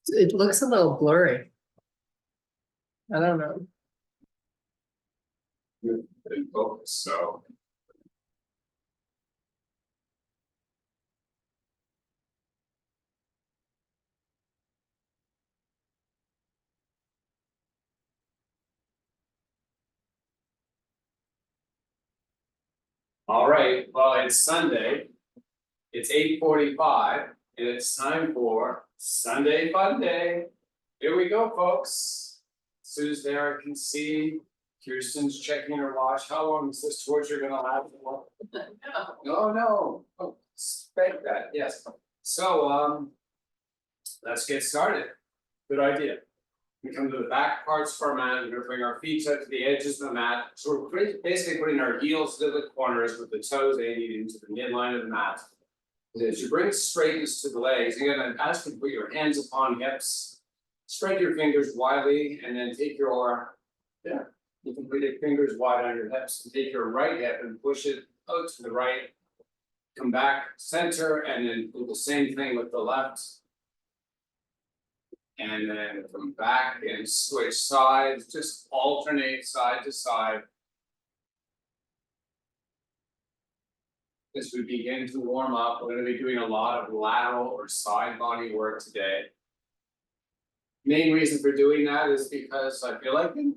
It looks a little blurry. I don't know. In focus, so. All right, well, it's Sunday. It's 8:45 and it's time for Sunday Fun Day. Here we go, folks. Sue's there, I can see. Kirsten's checking her watch. How long is this torture gonna last for? No. Oh, spank that, yes. So, let's get started. Good idea. We come to the back parts of our mat, we're gonna bring our feet up to the edges of the mat. So we're basically putting our heels to the corners with the toes aiming into the midline of the mat. As you bring straightness to the legs, you're gonna ask you to put your hands upon hips. Spread your fingers widely and then take your, you can put your fingers wide on your hips and take your right hip and push it out to the right. Come back center and then do the same thing with the left. And then come back and switch sides, just alternate side to side. As we begin to warm up, we're going to be doing a lot of lateral or side body work today. Main reason for doing that is because I feel like it.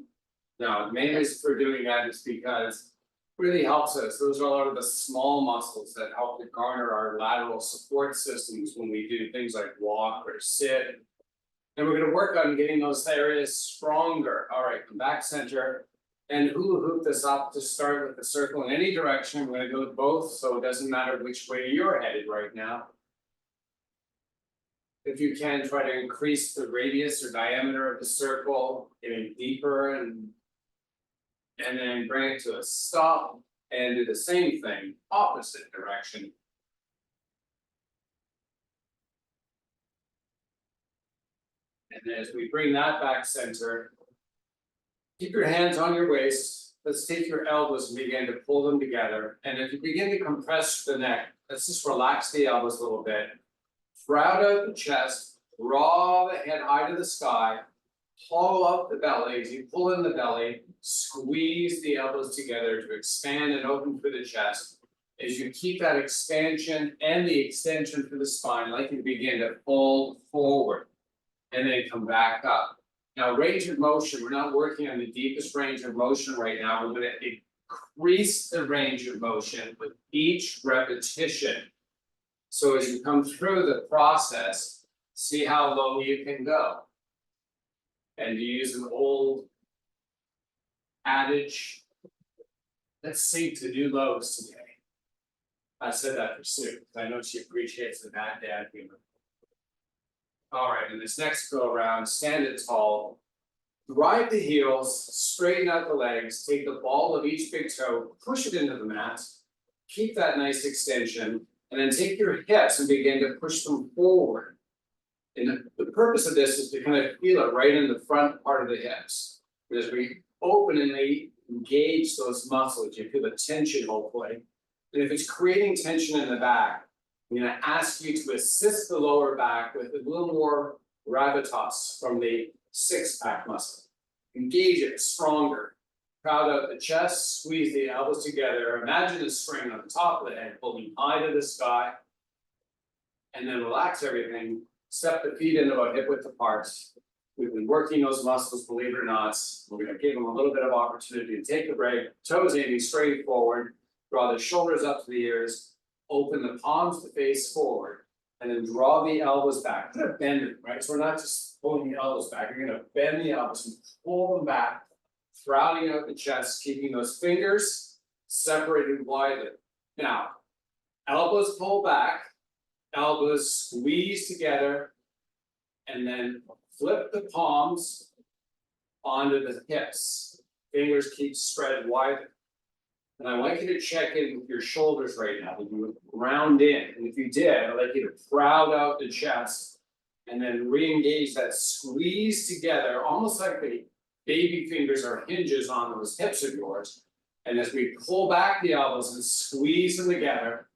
No, the main reason for doing that is because it really helps us. Those are a lot of the small muscles that help to garner our lateral support systems when we do things like walk or sit. And we're going to work on getting those areas stronger. All right, come back center and hula hoop this up to start with the circle in any direction. We're going to go with both, so it doesn't matter which way you're headed right now. If you can, try to increase the radius or diameter of the circle, getting deeper and then bring it to a stop and do the same thing, opposite direction. And as we bring that back center, keep your hands on your waist. Let's take your elbows and begin to pull them together. And if you begin to compress the neck, let's just relax the elbows a little bit. Proud out the chest, draw the head high to the sky, hollow out the belly. As you pull in the belly, squeeze the elbows together to expand and open through the chest. As you keep that expansion and the extension through the spine, like you begin to fold forward. And then come back up. Now, range of motion, we're not working on the deepest range of motion right now. We're going to increase the range of motion with each repetition. So as you come through the process, see how low you can go. And to use an old adage, let's sink to new lows today. I said that for Sue, because I know she appreciates the bad dad humor. All right, in this next go around, stand it tall, drive the heels, straighten out the legs, take the ball of each big toe, push it into the mat, keep that nice extension, and then take your hips and begin to push them forward. And the purpose of this is to kind of feel it right in the front part of the hips. As we open and engage those muscles, you feel the tension hopefully. And if it's creating tension in the back, I'm going to ask you to assist the lower back with a little more gravitas from the six-pack muscle. Engage it stronger. Crowd out the chest, squeeze the elbows together. Imagine a spring on the top of the head, pulling high to the sky. And then relax everything. Step the feet in about hip width apart. We've been working those muscles, believe it or not. We're going to give them a little bit of opportunity to take a break. Toes aiming straight forward. Draw the shoulders up to the ears. Open the palms to face forward and then draw the elbows back. Kind of bend it, right? So we're not just pulling the elbows back. You're going to bend the elbows and pull them back, crowding out the chest, keeping those fingers separated widely. Now, elbows pull back, elbows squeeze together, and then flip the palms onto the hips. Fingers keep spread wide. And I want you to check in with your shoulders right now. You would ground in. And if you did, I'd like you to crowd out the chest and then re-engage that squeeze together, almost like the baby fingers are hinges on those hips of yours. And as we pull back the elbows and squeeze them together,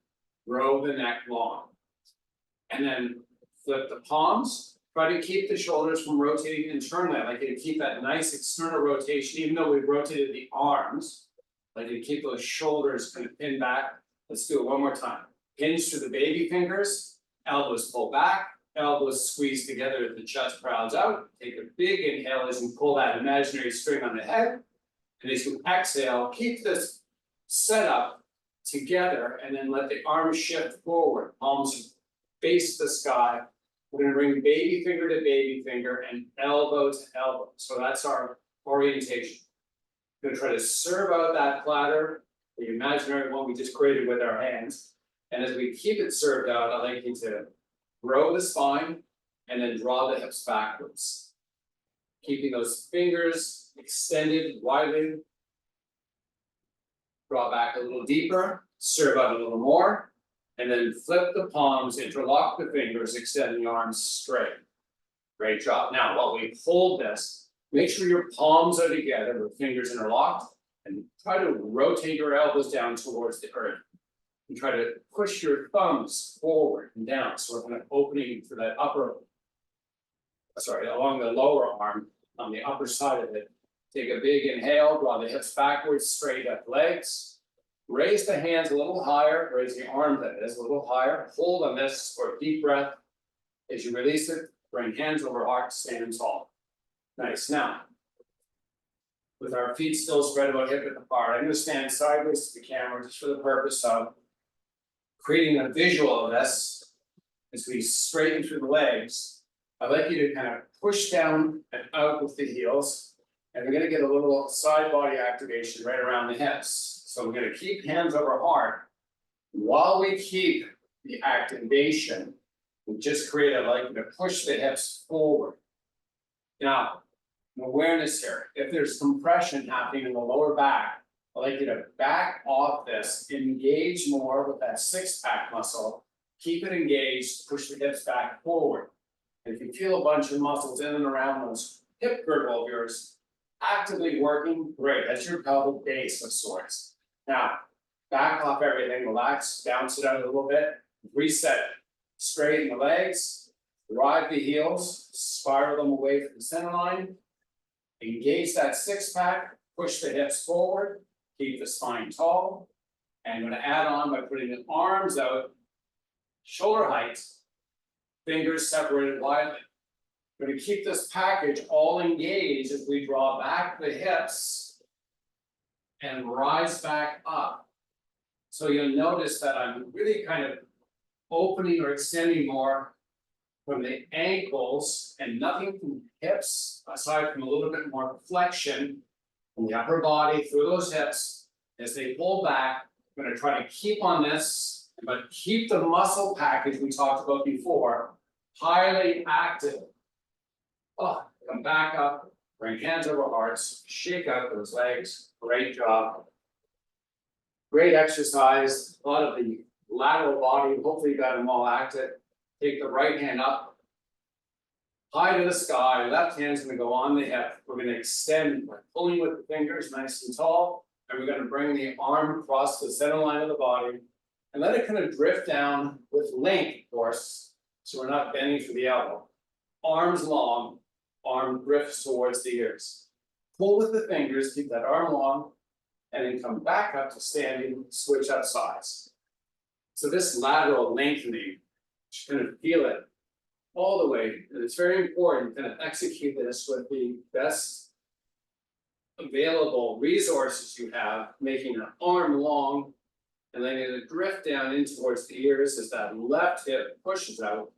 grow the neck long. And then flip the palms Try to keep the shoulders from rotating internally. I like you to keep that nice external rotation, even though we've rotated the arms. I like you to keep those shoulders kind of pinned back. Let's do it one more time. Hinge through the baby fingers, elbows pull back, elbows squeeze together as the chest crowds out. Take a big inhale as you pull that imaginary string on the head. And as you exhale, keep this set up together and then let the arms shift forward, palms face the sky. We're gonna bring baby finger to baby finger and elbow to elbow. So that's our orientation. We're gonna try to serve out that platter, the imaginary one we just created with our hands. And as we keep it served out, I'd like you to grow the spine and then draw the hips backwards. Keeping those fingers extended, widened. Draw back a little deeper, serve out a little more, and then flip the palms, interlock the fingers, extend the arms straight. Great job. Now, while we hold this, make sure your palms are together with fingers interlocked, and try to rotate your elbows down towards the earth. And try to push your thumbs forward and down, so we're kind of opening for that along the lower arm, on the upper side of it. Take a big inhale, draw the hips backwards, straight up legs. Raise the hands a little higher, raise the arm that is a little higher. Hold on this for a deep breath. As you release it, bring hands over heart, stand tall. Nice. Now, with our feet still spread about hip width apart, I'm going to stand sideways to the camera just for the purpose of creating a visual of this. As we straighten through the legs, I'd like you to kind of push down and out with the heels. And we're gonna get a little side body activation right around the hips. So we're gonna keep hands over heart. While we keep the activation, we just create a like to push the hips forward. Now, awareness here, if there's compression happening in the lower back, I'd like you to back off this, engage more with that six-pack muscle, keep it engaged, push the hips back forward. And if you feel a bunch of muscles in and around those hip girdle of yours, actively working, great, that's your pelvic base of sorts. Now, back off everything, relax, bounce it out a little bit, reset, straighten the legs, drive the heels, spiral them away from the center line, engage that six-pack, push the hips forward, keep the spine tall, and I'm gonna add on by putting the arms out, shoulder height, fingers separated widely. We're gonna keep this package all engaged as we draw back the hips and rise back up. So you'll notice that I'm really kind of opening or extending more from the ankles and nothing from hips, aside from a little bit more flexion from the upper body through those hips. As they pull back, I'm gonna try to keep on this, but keep the muscle package we talked about before highly active. Oh, come back up, bring hands over hearts, shake out those legs. Great job. Great exercise. A lot of the lateral body, hopefully you got them all active. Take the right hand up, high to the sky, left hand's gonna go on the hip. We're gonna extend by pulling with the fingers nice and tall, and we're gonna bring the arm across the center line of the body and let it kind of drift down with length, of course, so we're not bending for the elbow. Arms long, arm drifts towards the ears. Pull with the fingers, keep that arm long, and then come back up to standing, switch up sides. So this lateral lengthening, you're gonna feel it all the way, and it's very important to kind of execute this with the best available resources you have, making an arm long and letting it drift down in towards the ears as that left hip pushes out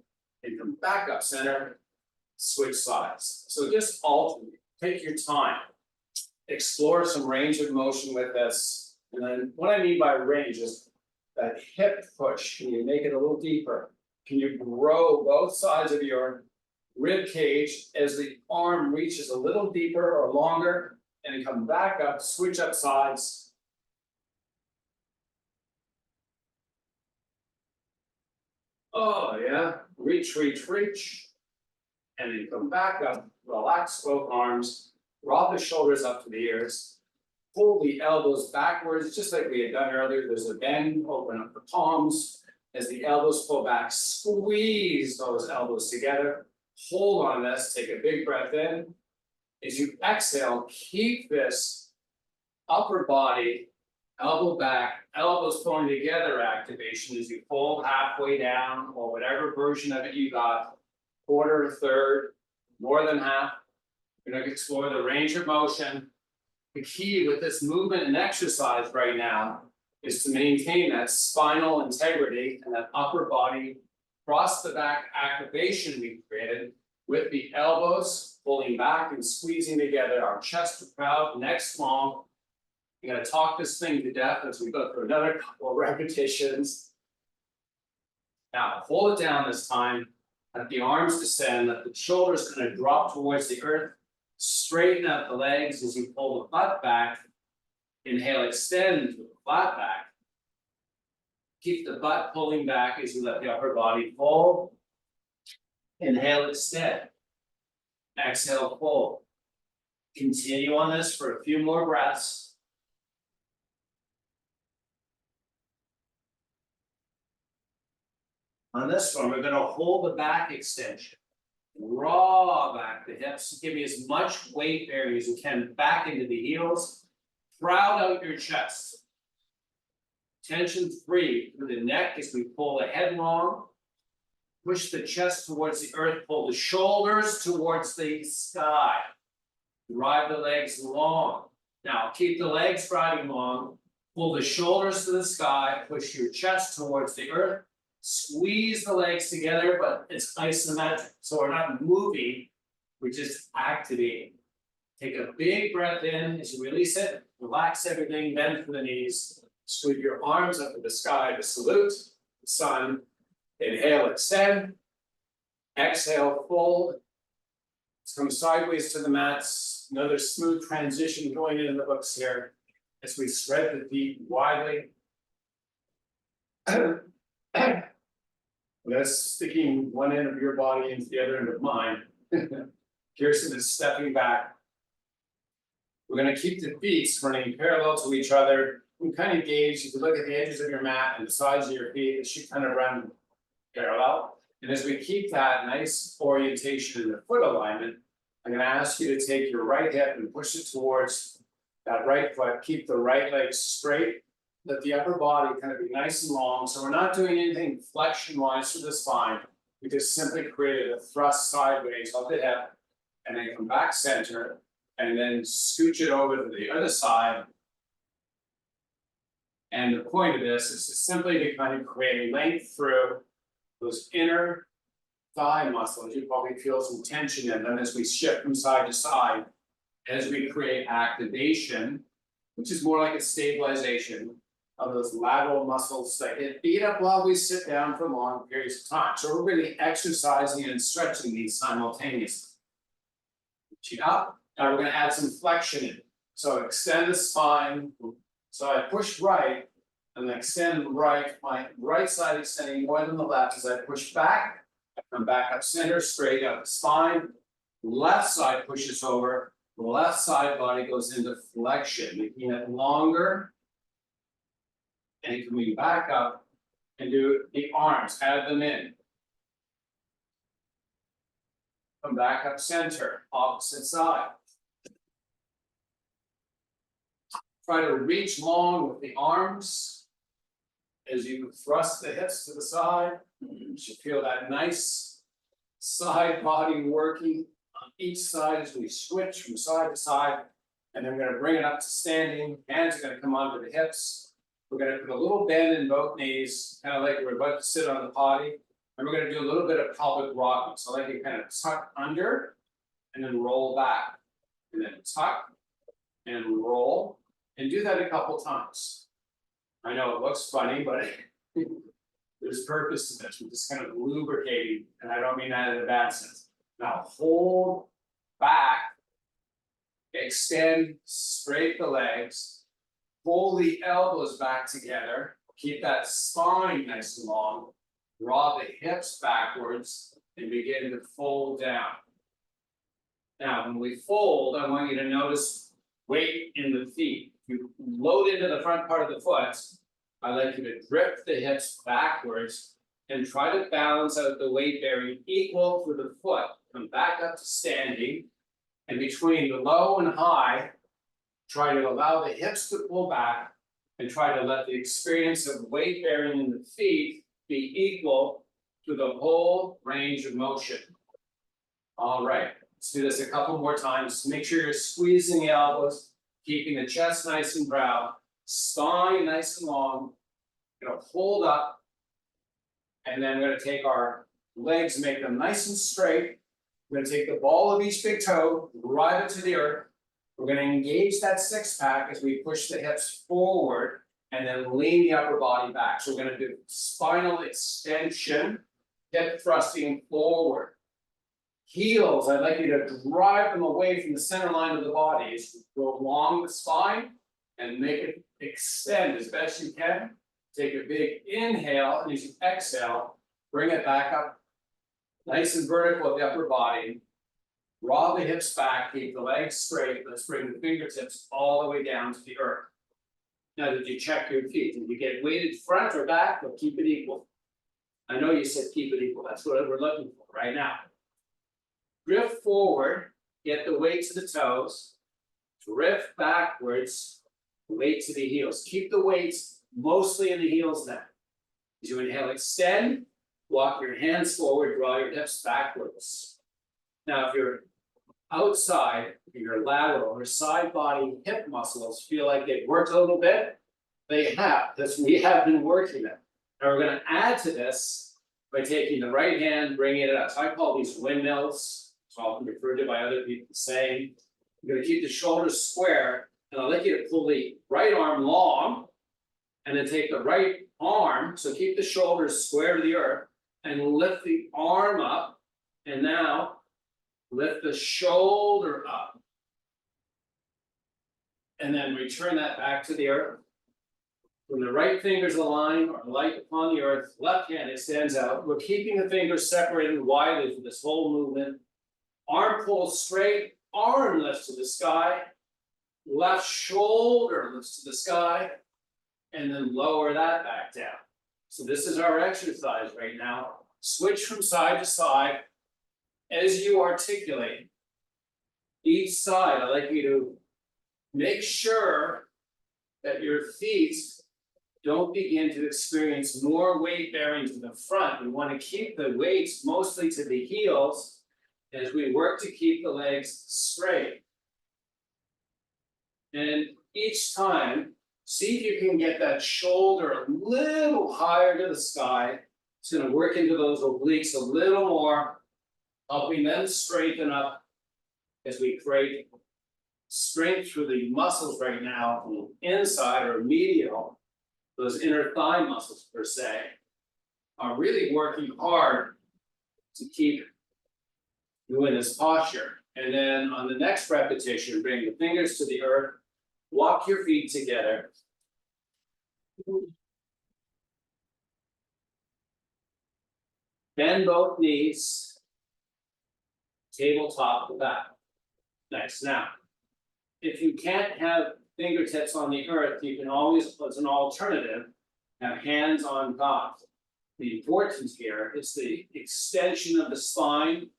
and come back up center, switch sides. So just alternate, take your time, explore some range of motion with this. And then what I mean by range is that hip push. Can you make it a little deeper? Can you grow both sides of your rib cage as the arm reaches a little deeper or longer and come back up, switch up sides. Oh yeah, reach, reach, reach. And then come back up, relax both arms, draw the shoulders up to the ears, pull the elbows backwards, just like we had done earlier. There's a bend, open up the palms. As the elbows pull back, squeeze those elbows together. hold on this, take a big breath in. As you exhale, keep this upper body, elbow back, elbows pulling together activation as you fold halfway down or whatever version of it you got, quarter, third, more than half. You're gonna explore the range of motion. The key with this movement and exercise right now is to maintain that spinal integrity and that upper body cross the back activation we created with the elbows pulling back and squeezing together, our chest proud, neck long. You're gonna talk this thing to death as we go through another couple of repetitions. Now hold it down this time, let the arms descend, let the shoulders kind of drop towards the earth. Straighten out the legs as you pull the butt back. Inhale, extend to the flat back. Keep the butt pulling back as you let the upper body fold. Inhale, extend. Exhale, fold. Continue on this for a few more breaths. On this one, we're going to hold the back extension. Draw back the hips, give me as much weight bearing as you can back into the heels. Crowd out your chest. Tension free through the neck as we pull the head long. Push the chest towards the earth, pull the shoulders towards the sky. Drive the legs long. Now keep the legs riding long. Pull the shoulders to the sky, push your chest towards the earth. Squeeze the legs together, but it's isometric. So we're not moving, we're just activating. Take a big breath in as you release it, relax everything, bend for the knees, scoot your arms up to the sky to salute the sun. Inhale, extend. Exhale, fold. Let's come sideways to the mats. Another smooth transition going into the books here as we spread the feet widely. That's sticking one end of your body into the other end of mine. Kirsten is stepping back. We're going to keep the feet running parallel to each other. We kind of gauge, if you look at the edges of your mat and the sides of your feet, it should kind of run parallel. And as we keep that nice orientation in the foot alignment, I'm going to ask you to take your right hip and push it towards that right foot. Keep the right leg straight. Let the upper body kind of be nice and long. So we're not doing anything flexion wise for the spine. We just simply created a thrust sideways of the hip and then come back center and then scooch it over to the other side. And the point of this is to simply to kind of create length through those inner thigh muscles. You probably feel some tension in them as we shift from side to side, as we create activation, which is more like a stabilization of those lateral muscles that get beat up while we sit down for long periods of time. So we're really exercising and stretching these simultaneously. Chin up. Now we're going to add some flexion in. So extend the spine. So I push right and then extend right. My right side extending more than the left as I push back. I come back up center, straight out the spine. Left side pushes over. The left side body goes into flexion, making it longer. And coming back up and do the arms, add them in. Come back up center, opposite side. Try to reach long with the arms as you thrust the hips to the side. You should feel that nice side body working on each side as we switch from side to side. And then we're going to bring it up to standing. Hands are going to come onto the hips. We're going to put a little bend in both knees, kind of like we're about to sit on the potty. And we're going to do a little bit of pelvic rocking. So like you kind of tuck under and then roll back. And then tuck and roll. And do that a couple times. I know it looks funny, but there's purpose to this. We're just kind of lubricating. And I don't mean that in a bad sense. Now hold back. Extend, straight the legs. Pull the elbows back together, keep that spine nice and long, draw the hips backwards, and begin to fold down. Now, when we fold, I want you to notice weight in the feet. If you load into the front part of the foot, I like you to drift the hips backwards and try to balance out the weight bearing equal to the foot. come back up to standing. And between the low and high, try to allow the hips to pull back and try to let the experience of weight bearing in the feet be equal to the whole range of motion. All right, let's do this a couple more times. Make sure you're squeezing the elbows, keeping the chest nice and proud, spine nice and long. Gonna hold up. And then we're gonna take our legs, make them nice and straight. We're gonna take the ball of each big toe, drive it to the earth. We're gonna engage that six pack as we push the hips forward and then lean the upper body back. So we're gonna do spinal extension, hip thrusting forward. Heels, I'd like you to drive them away from the center line of the body as you go along the spine and make it extend as best you can. Take a big inhale, and as you exhale, bring it back up. Nice and vertical at the upper body. Draw the hips back, keep the legs straight. Let's bring the fingertips all the way down to the earth. Now, did you check your feet? Did you get weighted front or back? Or keep it equal? I know you said keep it equal. That's what we're looking for right now. Drift forward, get the weight to the toes. Drift backwards, weight to the heels. Keep the weights mostly in the heels now. As you inhale, extend, walk your hands forward, draw your hips backwards. Now, if you're outside, your lateral or side body hip muscles feel like they've worked a little bit, they have, because we have been working them. Now we're going to add to this by taking the right hand, bringing it up. So I call these windmills. It's often referred to by other people the same. You're going to keep the shoulders square, and I'd like you to pull the right arm long, and then take the right arm, so keep the shoulders square to the earth, and lift the arm up, and now lift the shoulder up. And then return that back to the earth. When the right fingers align or light upon the earth, left hand extends out. We're keeping the fingers separated widely for this whole movement. Arm pulls straight, arm lifts to the sky, left shoulder lifts to the sky, and then lower that back down. So this is our exercise right now. Switch from side to side as you articulate. Each side, I'd like you to make sure that your feet don't begin to experience more weight bearing to the front. We want to keep the weights mostly to the heels as we work to keep the legs straight. And each time, see if you can get that shoulder a little higher to the sky. It's going to work into those obliques a little more, helping them straighten up as we create strength through the muscles right now from the inside or medial. Those inner thigh muscles per se are really working hard to keep you in this posture. And then on the next repetition, bring the fingers to the earth, walk your feet together. Bend both knees, tabletop to back. Nice. Now, if you can't have fingertips on the earth, you can always, as an alternative, have hands on God. The importance here is the extension of the spine,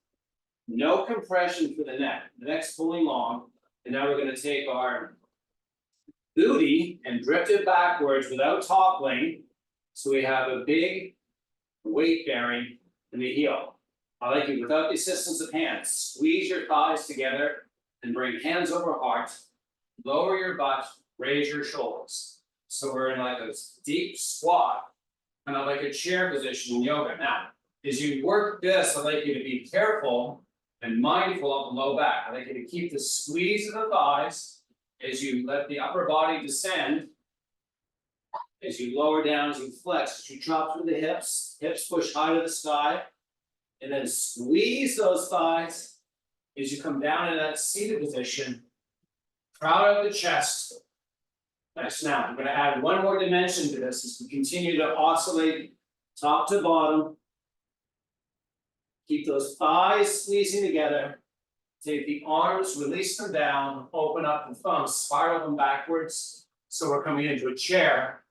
no compression for the neck. The neck's pulling long, and now we're going to take our booty and drift it backwards without toppling, so we have a big weight bearing in the heel. I like you, without the assistance of hands, squeeze your thighs together and bring hands over heart, lower your butt, raise your shoulders. So we're in like a deep squat, kind of like a chair position in yoga. Now, as you work this, I'd like you to be careful and mindful of the low back. I'd like you to keep the squeeze of the thighs as you let the upper body descend. As you lower down, as you flex, as you drop through the hips, hips push high to the sky, and then squeeze those thighs as you come down in that seated position. Proud of the chest. Nice. Now, I'm going to add one more dimension to this as we continue to oscillate top to bottom. Keep those thighs squeezing together. Take the arms, release them down, open up the thumbs, spiral them backwards. So we're coming into a chair.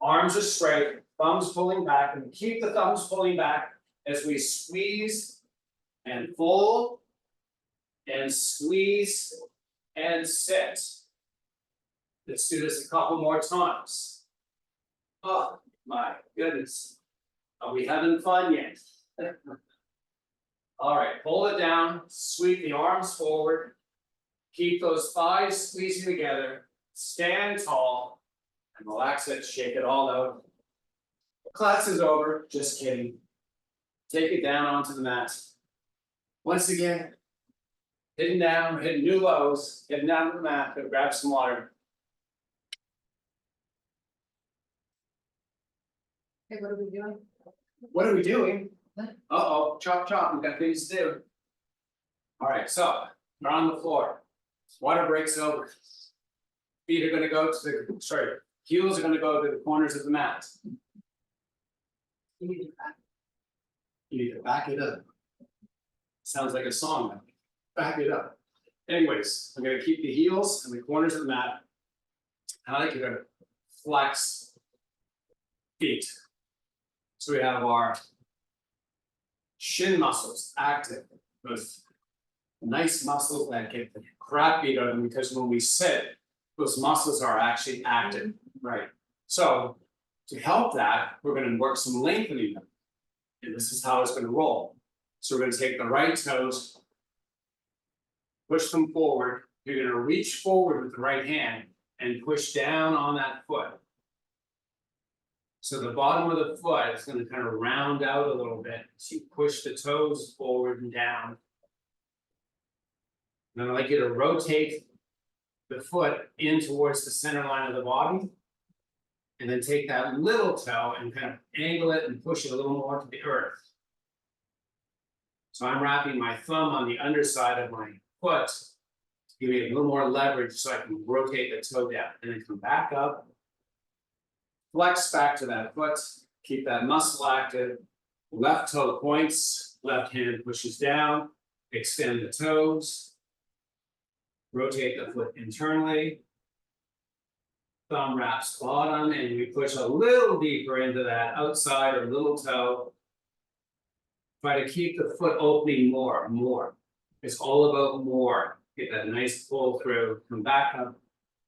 Arms are straight, thumbs pulling back, and keep the thumbs pulling back as we squeeze And fold. And squeeze. And sit. Let's do this a couple more times. Oh my goodness. Are we having fun yet? All right, pull it down, sweep the arms forward. Keep those thighs squeezing together. Stand tall. And relax it, shake it all out. Class is over, just kidding. Take it down onto the mat. Once again, hitting down, hitting new lows, getting down to the mat, go grab some water. Hey, what are we doing? What are we doing? Uh-oh, chop chop, we got things to do. All right, so we're on the floor. Water breaks over. Feet are gonna go to the, heels are gonna go to the corners of the mat. You need to back it up. Sounds like a song. Back it up. Anyways, I'm gonna keep the heels and the corners of the mat. And I like you to flex feet. So we have our shin muscles active. Those nice muscles that get the crap beat out of them because when we sit, those muscles are actually active, right? So to help that, we're going to work some lengthening them. And this is how it's going to roll. So we're going to take the right toes, push them forward. You're going to reach forward with the right hand and push down on that foot. So the bottom of the foot is going to kind of round out a little bit. So you push the toes forward and down. And I'd like you to rotate the foot in towards the center line of the body. And then take that little toe and kind of angle it and push it a little more to the earth. So I'm wrapping my thumb on the underside of my foot to give me a little more leverage so I can rotate the toe down and then come back up. Flex back to that foot, keep that muscle active. Left toe points, left hand pushes down, extend the toes. Rotate the foot internally. Thumb wraps bottom and we push a little deeper into that outside or little toe. Try to keep the foot opening more. It's all about more. Get that nice pull through, come back up.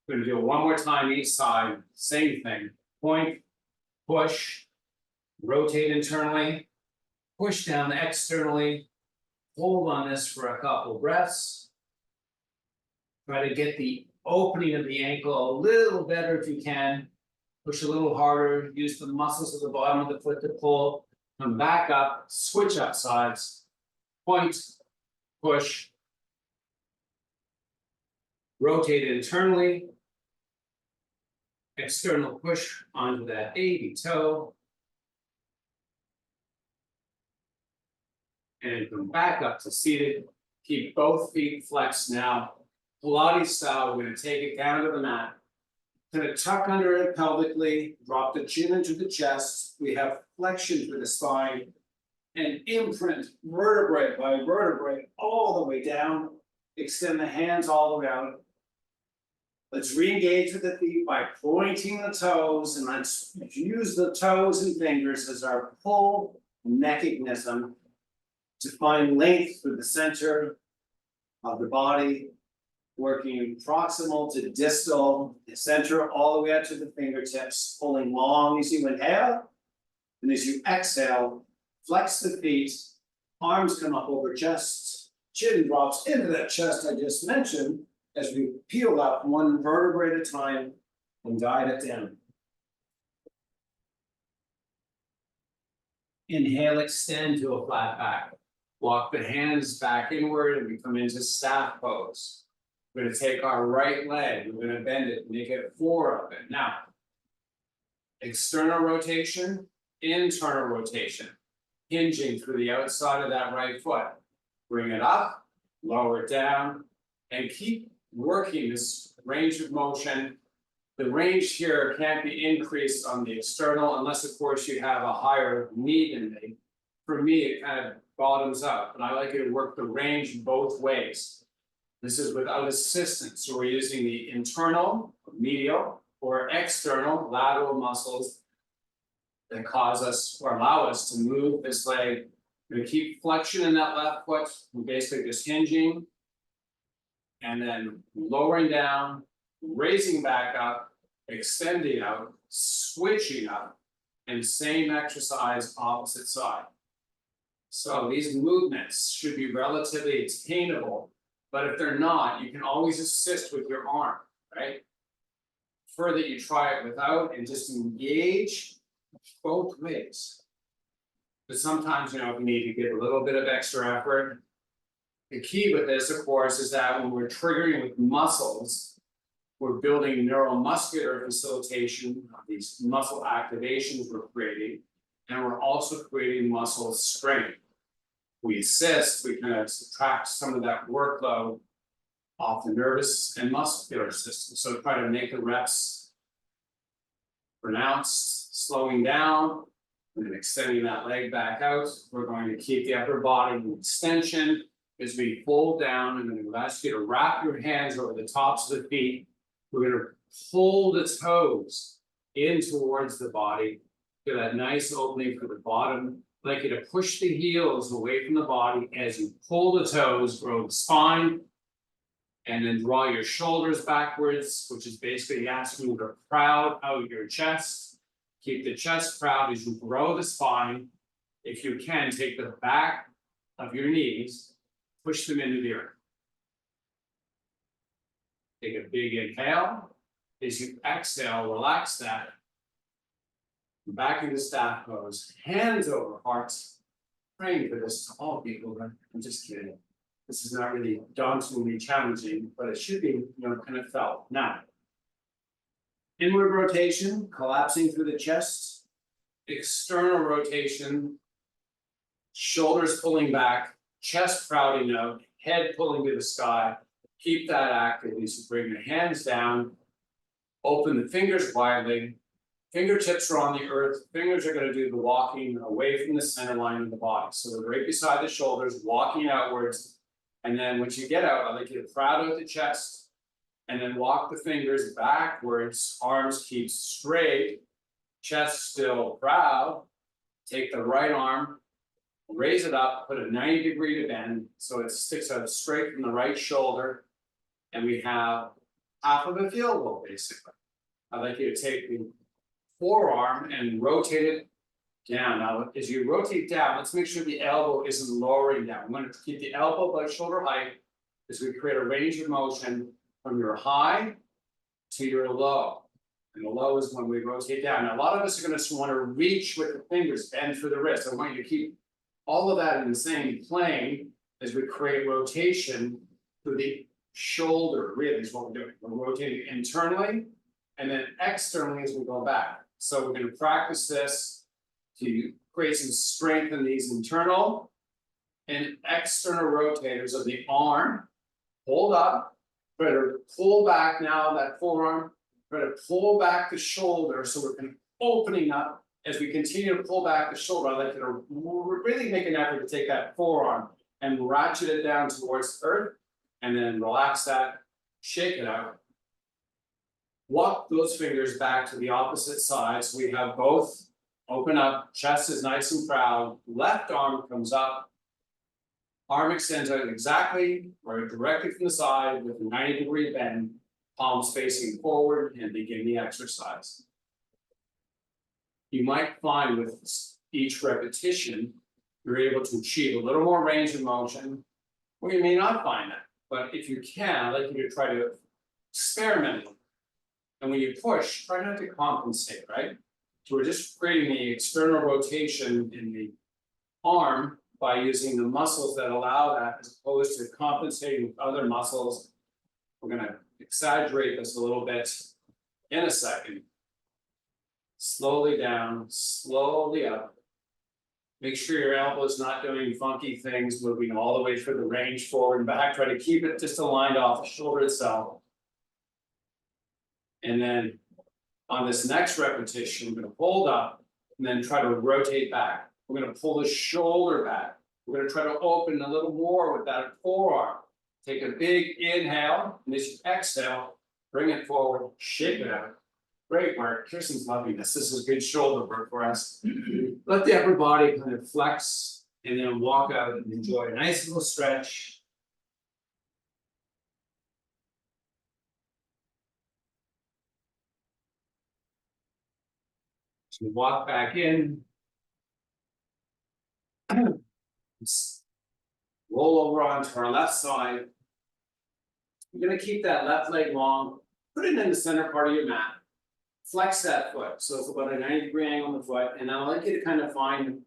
We're gonna do it one more time each side, same thing. Point, push, rotate internally, push down externally, hold on this for a couple breaths. Try to get the opening of the ankle a little better if you can. Push a little harder, use the muscles of the bottom of the foot to pull. Come back up, switch up sides, point, push. Rotate internally. External push onto that baby toe. And come back up to seated. Keep both feet flexed now. Pilates style, we're going to take it down to the mat. Kind of tuck under it pelvically, drop the chin into the chest. We have flexion through the spine. And imprint vertebrae by vertebrae all the way down. Extend the hands all the way out. Let's re-engage with the feet by pointing the toes, and let's use the toes and fingers as our pull mechanism to find length through the center of the body, working proximal to distal, the center all the way out to the fingertips, pulling long as you inhale, and as you exhale, flex the feet, arms come up over chest, chin drops into that chest I just mentioned, as we peel up one vertebrae at a time and guide it down. Inhale, extend to a flat back. Walk the hands back inward and we come into staff pose. We're going to take our right leg, we're going to bend it, make it 4 of it. Now, external rotation, internal rotation, hinging through the outside of that right foot. Bring it up, lower it down, and keep working this range of motion. The range here can't be increased on the external unless of course you have a higher knee than me. For me, it kind of bottoms up, but I like you to work the range both ways. This is without assistance, so we're using the internal, medial, or external, lateral muscles that cause us or allow us to move this leg We're gonna keep flexion in that left foot, we're basically just hinging. And then lowering down, raising back up, extending out, switching up. And same exercise opposite side. So these movements should be relatively attainable, but if they're not, you can always assist with your arm, right? Further, you try it without and just engage both ways. But sometimes, you know, we need to give a little bit of extra effort. The key with this, of course, is that when we're triggering with muscles, we're building neuromuscular facilitation of these muscle activations we're creating, and we're also creating muscle strength. We assist, we kind of subtract some of that workload off the nervous and muscular system. So try to make the reps pronounced, slowing down, and then extending that leg back out. We're going to keep the upper body in extension as we fold down, and then we'll ask you to wrap your hands over the tops of the feet. We're going to pull the toes in towards the body. Get that nice opening for the bottom. I'd like you to push the heels away from the body as you pull the toes, grow the spine, and then draw your shoulders backwards, which is basically asking you to proud out your chest. Keep the chest proud as you grow the spine. If you can, take the back of your knees, push them into the earth. Take a big inhale. As you exhale, relax that. Back into staff pose, hands over hearts. Praying for this to all people, but I'm just kidding. This is not really dauntingly challenging, but it should be, you know, kind of felt. Now, inward rotation, collapsing through the chest. External rotation, shoulders pulling back, chest crowding out, head pulling to the sky. Keep that active as you bring your hands down. Open the fingers widely. Fingertips are on the earth. Fingers are going to do the walking away from the center line of the body. So they're right beside the shoulders, walking outwards. And then once you get out, I'd like you to proud out the chest. And then walk the fingers backwards. Arms keep straight. Chest still proud. Take the right arm. Raise it up. Put a 90-degree bend. So it sticks out straight from the right shoulder. And we have half of a field goal, basically. I'd like you to take the forearm and rotate it down. Now, as you rotate down, let's make sure the elbow isn't lowering down. We want to keep the elbow by shoulder height as we create a range of motion from your high to your low. And the low is when we rotate down. Now, a lot of us are going to want to reach with the fingers, bend for the wrist. I want you to keep all of that in the same plane as we create rotation through the shoulder, really is what we're doing. We're rotating internally and then externally as we go back. So we're going to practice this to create some strength in these internal and external rotators of the arm. Hold up, try to pull back now that forearm, try to pull back the shoulder so we're kind of opening up. As we continue to pull back the shoulder, I'd like you to really make an effort to take that forearm and ratchet it down towards the earth, and then relax that, shake it out. Walk those fingers back to the opposite side. So we have both open up, chest is nice and proud, left arm comes up, arm extends out exactly or directly from the side with a 90-degree bend, palms facing forward, and begin the exercise. You might find with each repetition, you're able to achieve a little more range of motion, or you may not find that. But if you can, I'd like you to try to experiment. And when you push, try not to compensate, right? So we're just creating the external rotation in the arm by using the muscles that allow that, as opposed to compensating with other muscles. We're going to exaggerate this a little bit in a second. Slowly down, slowly up. Make sure your elbow is not doing funky things, moving all the way through the range forward and back. Try to keep it just aligned off the shoulder itself. And then on this next repetition, we're going to hold up and then try to rotate back. We're going to pull the shoulder back. We're going to try to open a little more with that forearm. Take a big inhale, and as you exhale, bring it forward, shake it out. Great work. Kirsten's loving this. This is good shoulder work for us. Let the upper body kind of flex And then walk out and enjoy a nice little stretch. So walk back in. Roll over onto our left side. You're gonna keep that left leg long, put it in the center part of your mat. Flex that foot, so it's about a 90-degree angle on the foot, and I'd like you to kind of find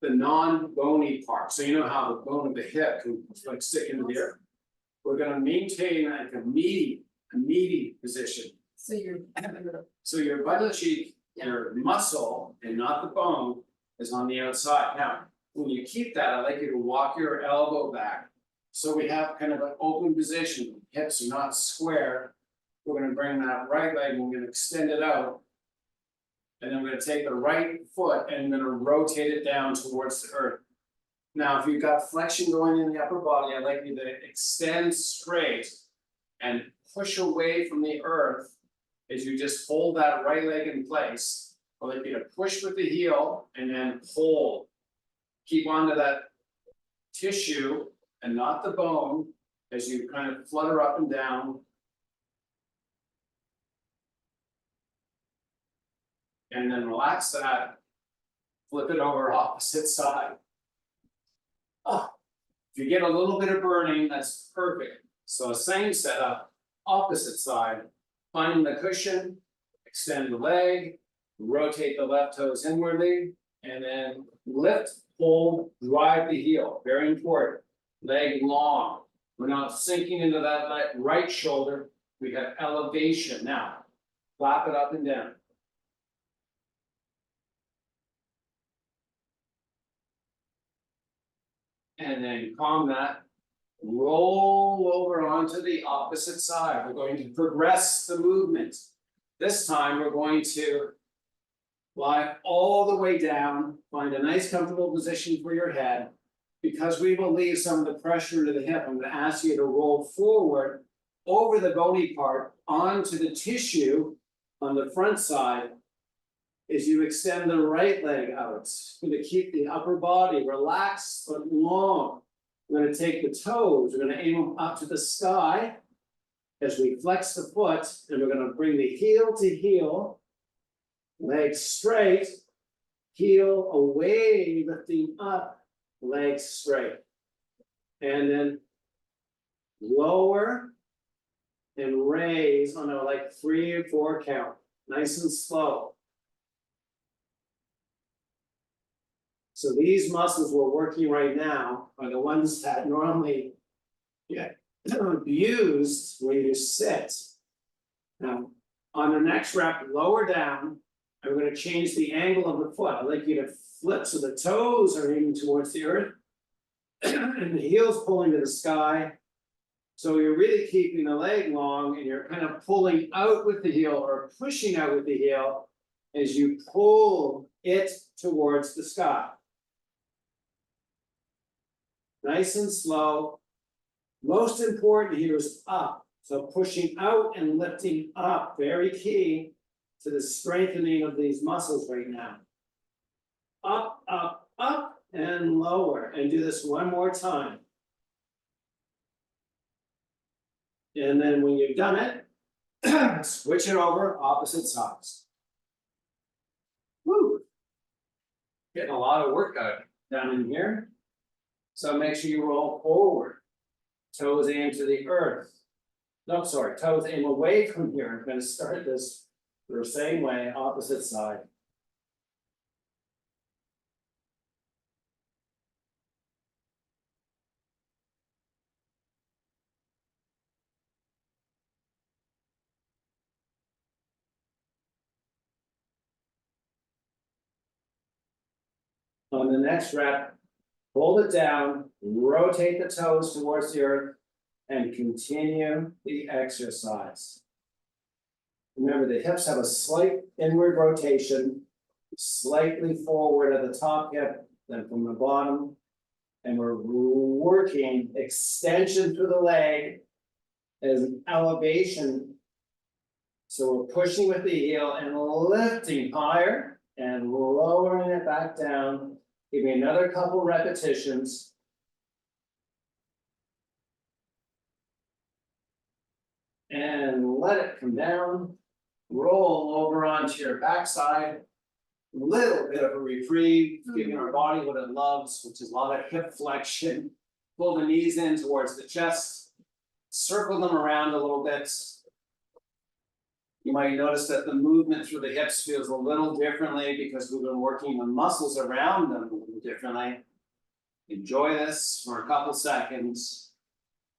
the non-bony part, so you know how the bone of the hip can like stick into the earth. We're gonna maintain like a meaty position. So your butt cheek, your muscle and not the bone is on the outside. Now, when you keep that, I'd like you to walk your elbow back. So we have kind of an open position, hips are not square. We're gonna bring that right leg, and we're gonna extend it out. And then we're gonna take the right foot and we're gonna rotate it down towards the earth. Now, if you've got flexion going in the upper body, I'd like you to extend straight and push away from the earth as you just hold that right leg in place. I'd like you to push with the heel and then hold. Keep onto that tissue and not the bone as you kind of flutter up and down. And then relax that, flip it over opposite side. Oh, if you get a little bit of burning, that's perfect. So same setup, opposite side, finding the cushion, extend the leg, rotate the left toes inwardly, and then lift, hold, drive the heel, very important. Leg long, we're not sinking into that right shoulder, we have elevation. Now, flap it up and down. And then calm that, roll over onto the opposite side. We're going to progress the movement. This time we're going to lie all the way down, find a nice comfortable position for your head. Because we will leave some of the pressure to the hip, I'm going to ask you to roll forward over the bony part onto the tissue on the front side. As you extend the right leg out, we're going to keep the upper body relaxed but long. We're going to take the toes, we're going to aim them up to the sky as we flex the foot, and we're going to bring the heel to heel, legs straight, heel away, lifting up, legs straight. And then lower and raise on a like 3 or 4 count, nice and slow. So these muscles we're working right now are the ones that normally get abused when you sit. Now, on the next rep, lower down, and we're going to change the angle of the foot. I'd like you to flip so the toes are aiming towards the earth, and the heel's pulling to the sky. So you're really keeping the leg long, and you're kind of pulling out with the heel or pushing out with the heel as you pull it towards the sky. Nice and slow. Most important here is up. So pushing out and lifting up, very key to the strengthening of these muscles right now. Up, up, up, and lower. And do this one more time. And then when you've done it, switch it over, opposite sides. Woo! Getting a lot of workout down in here. So make sure you roll forward. Toes aim to the earth. No, sorry, toes aim away from here. I'm going to start this the same way, opposite side. On the next rep, hold it down, rotate the toes towards the earth, and continue the exercise. Remember, the hips have a slight inward rotation, slightly forward at the top hip, then from the bottom. And we're working extension through the leg as an elevation. So we're pushing with the heel and lifting higher and lowering it back down. Give me another couple repetitions. And let it come down. Roll over onto your backside. Little bit of a reprieve, giving our body what it loves, which is a lot of hip flexion. Pull the knees in towards the chest. Circle them around a little bit. You might notice that the movement through the hips feels a little differently because we've been working the muscles around them a little differently. Enjoy this for a couple seconds.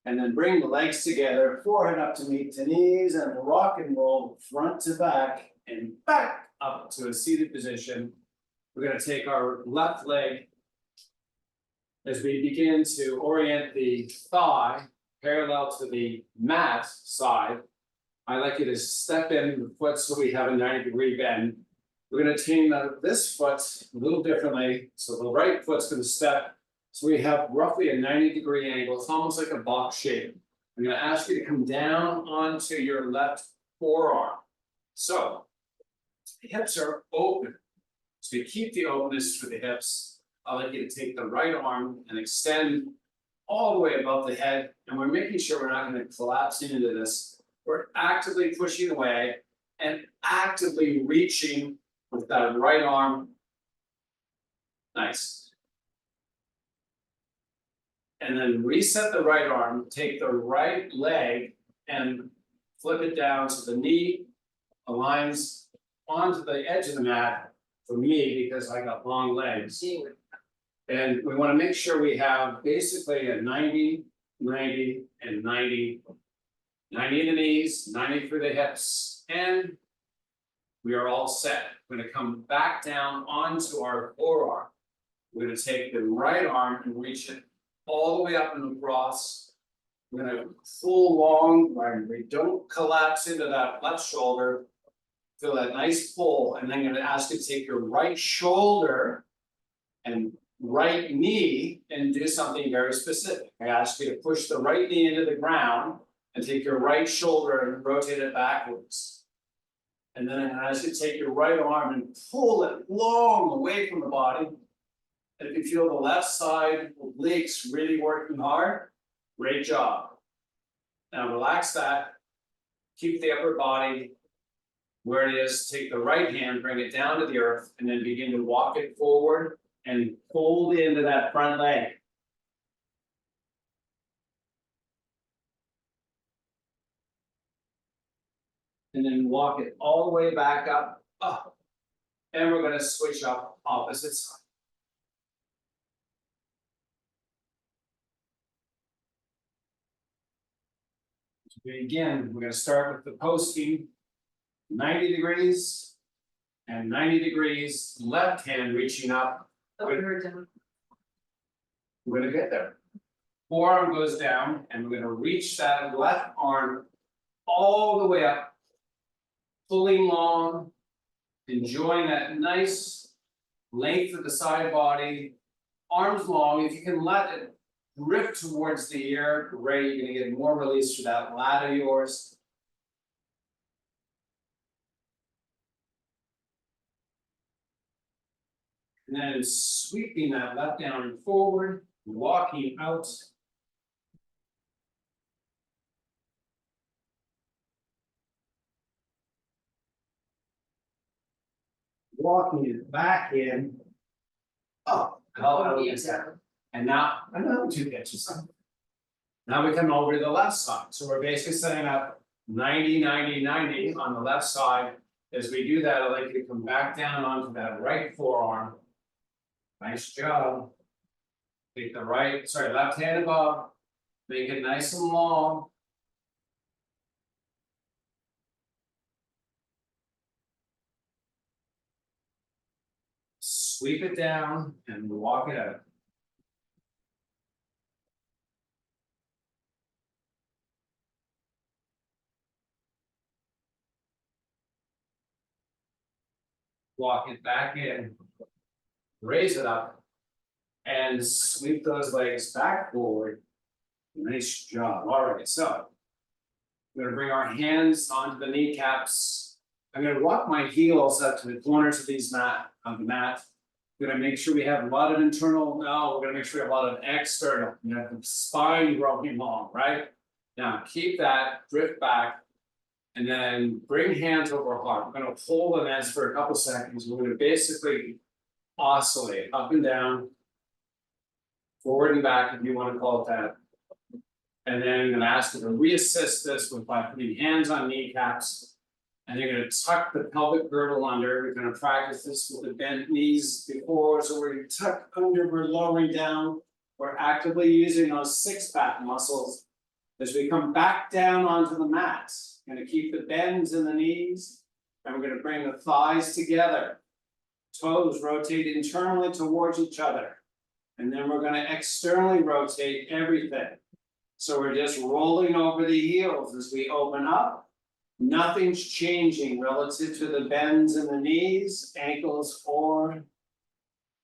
And then bring the legs together, forehead up to meet the knees, and rock and roll front to back and back up to a seated position. We're going to take our left leg as we begin to orient the thigh parallel to the mat side. I like you to step in the foot so we have a 90-degree bend. We're going to tame this foot a little differently. So the right foot's going to step. So we have roughly a 90-degree angle. It's almost like a box shape. I'm going to ask you to come down onto your left forearm. So the hips are open. So you keep the openness through the hips. I'd like you to take the right arm and extend all the way above the head. And we're making sure we're not going to collapse into this. We're actively pushing away and actively reaching with that right arm. Nice. And then reset the right arm, take the right leg and flip it down so the knee aligns onto the edge of the mat for me because I got long legs. And we want to make sure we have basically a 90, 90, and 90. 90 in the knees, 90 through the hips, and we are all set. We're going to come back down onto our forearm. We're going to take the right arm and reach it all the way up and across. We're going to pull long, we don't collapse into that left shoulder. Feel that nice pull, and then I'm going to ask you to take your right shoulder and right knee and do something very specific. I ask you to push the right knee into the ground and take your right shoulder and rotate it backwards. And then I'm going to ask you to take your right arm and pull it long away from the body. And if you feel the left side obliques really working hard, great job. Now relax that. Keep the upper body where it is. Take the right hand, bring it down to the earth, and then begin to walk it forward and hold into that front leg. And then walk it all the way back up. And we're going to switch up opposite side. To begin, we're going to start with the posting 90 degrees and 90 degrees, left hand reaching up. We're going to get there. Forearm goes down, and we're going to reach that left arm all the way up. Pulling long, enjoying that nice length of the side body, arms long. If you can let it drift towards the ear, great. You're going to get more release through that lat of yours. And then sweeping that left arm forward, walking out. Walking it back in. And now another 2 pitches. Now we come over to the left side. So we're basically setting up 90, 90, 90 on the left side. As we do that, I'd like you to come back down onto that right forearm. Nice job. Take the left hand above. Make it nice and long. Sweep it down and walk it out. Walk it back in, raise it up, and sweep those legs back forward. Nice job. All right, so I'm going to bring our hands onto the kneecaps. I'm going to walk my heels up to the corners of the mat. We're gonna make sure we have a lot of internal, no, we're gonna make sure we have a lot of external, you have the spine growing long, right? Now, keep that, drift back. And then bring hands over heart, we're gonna hold on this for a couple seconds, we're gonna basically oscillate up and down. Forward and back, if you wanna call it that. And then I'm gonna ask you to reassist this by putting hands on kneecaps. And you're gonna tuck the pelvic girdle under, we're gonna practice this with the bent knees before, so we're gonna tuck under, we're lowering down. We're actively using those six-pack muscles. As we come back down onto the mat, gonna keep the bends in the knees. And we're gonna bring the thighs together. Toes rotate internally towards each other. And then we're gonna externally rotate everything. So we're just rolling over the heels as we open up. Nothing's changing relative to the bends in the knees, ankles, or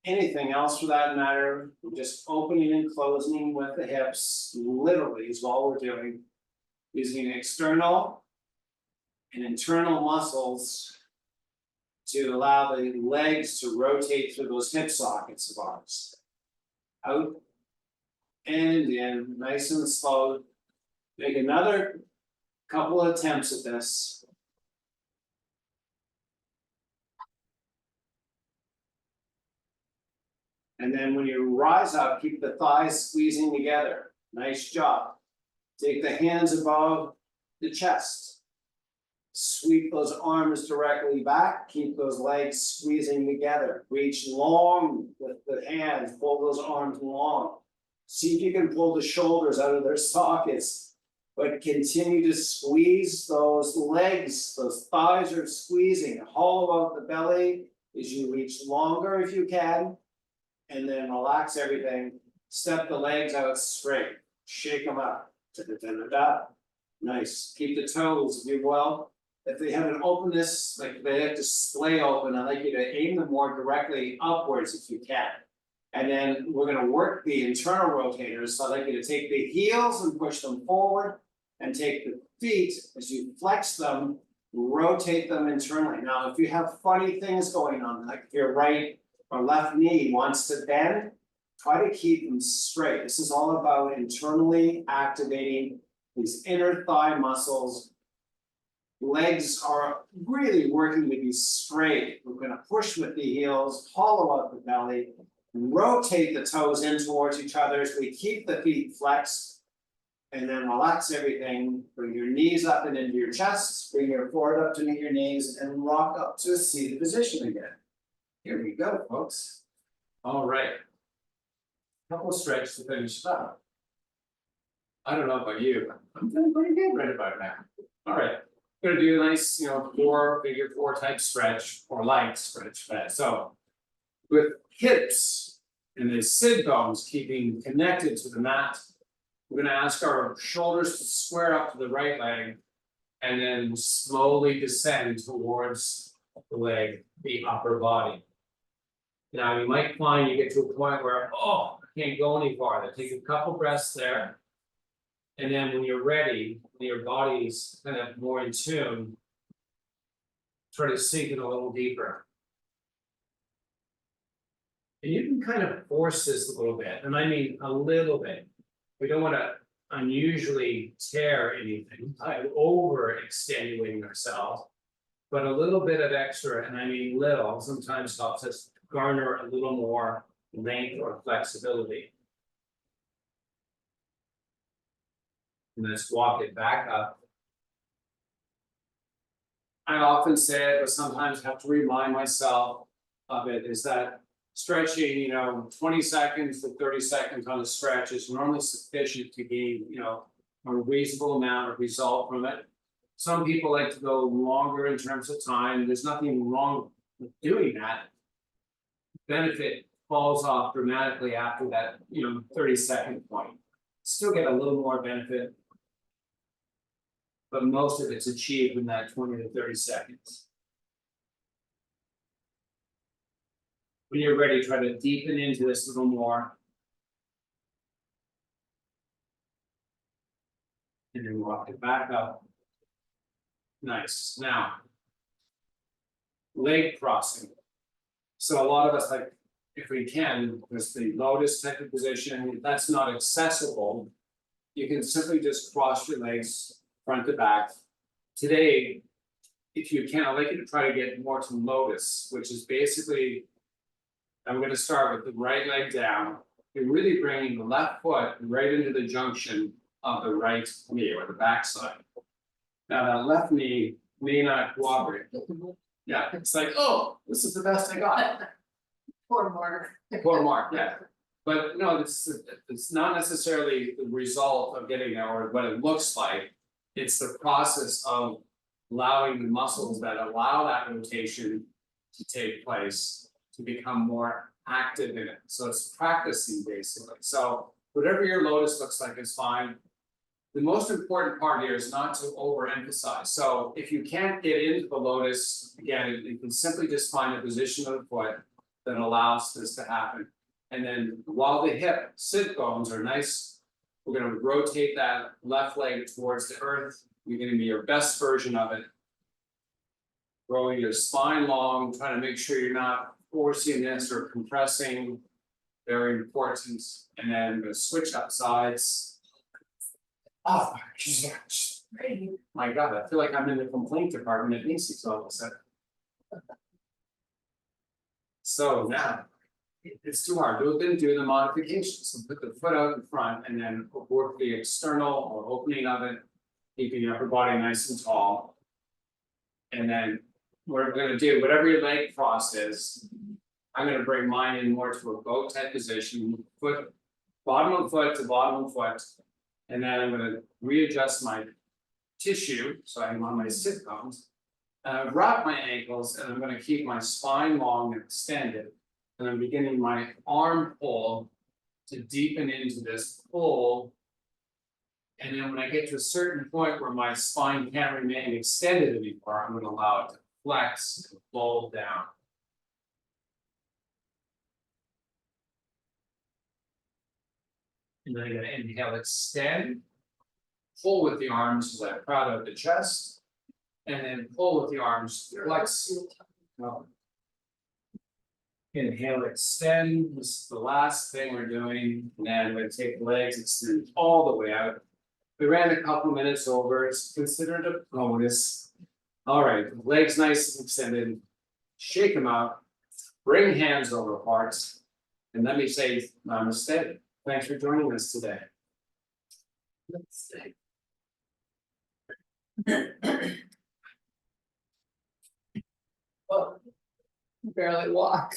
anything else for that matter. We're just opening and closing with the hips, literally is all we're doing. Using external and internal muscles to allow the legs to rotate through those hip sockets of ours. Out and in, nice and slow. Make another couple of attempts at this. And then when you rise up, keep the thighs squeezing together. Nice job. Take the hands above the chest. Sweep those arms directly back, keep those legs squeezing together. Reach long with the hands, pull those arms long. See if you can pull the shoulders out of their sockets, but continue to squeeze those legs, those thighs are squeezing, hollow out the belly as you reach longer if you can. And then relax everything, step the legs out straight, shake them up, da-da-da-da-da. Nice, keep the toes, if you will. If they have an openness, like they have to splay open, I'd like you to aim them more directly upwards if you can. And then we're gonna work the internal rotators, so I'd like you to take the heels and push them forward. And take the feet, as you flex them, rotate them internally. Now, if you have funny things going on, like if your right or left knee wants to bend, try to keep them straight. This is all about internally activating these inner thigh muscles. Legs are really working to be straight. We're gonna push with the heels, hollow out the belly, rotate the toes in towards each other as we keep the feet flexed. And then relax everything, bring your knees up and into your chest, bring your forehead up to meet your knees, and rock up to a seated position again. Here we go, folks. All right. Couple of stretches to finish up. I don't know about you, but I'm feeling pretty good right about now. All right. Gonna do a nice, figure four type stretch or light stretch. So with hips and the sit bones keeping connected to the mat, we're gonna ask our shoulders to square up to the right leg and then slowly descend towards the leg, the upper body. Now you might find you get to a point where, oh, I can't go any farther. Take a couple breaths there. And then when you're ready, when your body's kind of more in tune, try to sink it a little deeper. And you can kind of force this a little bit, and I mean a little bit. We don't want to unusually tear anything by over extenuating ourselves, but a little bit of extra, and I mean little, sometimes helps us garner a little more length or flexibility. And let's walk it back up. I often say it, but sometimes have to remind myself of it, is that stretching, 20 seconds to 30 seconds on a stretch is normally sufficient to gain, a reasonable amount of result from it. Some people like to go longer in terms of time. There's nothing wrong with doing that. Benefit falls off dramatically after that, 30-second point. Still get a little more benefit, but most of it's achieved in that 20 to 30 seconds. When you're ready, try to deepen into this a little more. And then walk it back up. Nice. Now, leg crossing. So a lot of us like if we can, because the lotus type of position, if that's not accessible. You can simply just cross your legs front to back. Today, if you can, I'd like you to try to get more to lotus, which is basically. I'm gonna start with the right leg down. You're really bringing the left foot right into the junction of the right knee or the backside. Now that left knee may not cooperate. Yeah, it's like, oh, this is the best I got. Poor Mark. Poor Mark, yeah. But no, it's not necessarily the result of getting there or what it looks like. It's the process of allowing the muscles that allow that rotation to take place to become more active in it. So it's practicing basically. So whatever your lotus looks like is fine. The most important part here is not to overemphasize. So if you can't get into the lotus, again, you can simply just find a position of the foot that allows this to happen. And then while the hip sit bones are nice, we're gonna rotate that left leg towards the earth. You're gonna be your best version of it. Growing your spine long, trying to make sure you're not forcing this or compressing. Very important. And then I'm gonna switch up sides. Oh, my God, I feel like I'm in the complaint department at Macy's all of a sudden. So now, it's too hard, then do the modifications, so put the foot out in front and then work the external or opening of it. Keeping your upper body nice and tall. And then we're gonna do whatever your leg cross is. I'm gonna bring mine in more to a boat type position, foot, bottom of foot to bottom of foot. And then I'm gonna readjust my tissue, so I'm on my sit bones. Wrap my ankles and I'm gonna keep my spine long and extended. And I'm beginning my arm pull to deepen into this pull. And then when I get to a certain point where my spine can't remain extended anymore, I'm gonna allow it to flex and fold down. And then I'm gonna inhale, extend. Pull with the arms as I proud of the chest. And then pull with the arms, flex. Inhale, extend. This is the last thing we're doing. And then I'm gonna take the legs, extend all the way out. We ran a couple minutes over, it's considered a bonus. All right, legs nice and extended. Shake them out. Bring hands over hearts. And let me say namaste. Thanks for joining us today. Let's see. Oh, barely walk.